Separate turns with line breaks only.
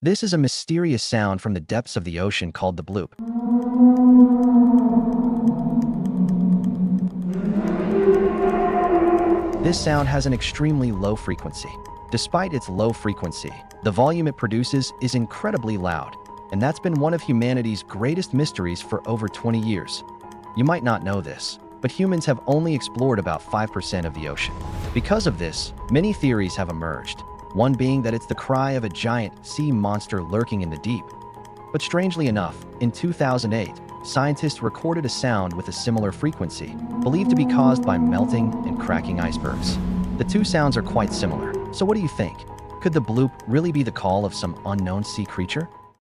This is a mysterious sound from the depths of the ocean called the bloop. This sound has an extremely low frequency. Despite its low frequency, the volume it produces is incredibly loud, and that's been one of humanity's greatest mysteries for over 20 years. You might not know this, but humans have only explored about 5% of the ocean. Because of this, many theories have emerged, one being that it's the cry of a giant sea monster lurking in the deep. But strangely enough, in 2008, scientists recorded a sound with a similar frequency, believed to be caused by melting and cracking icebergs. The two sounds are quite similar, so what do you think? Could the bloop really be the call of some unknown sea creature?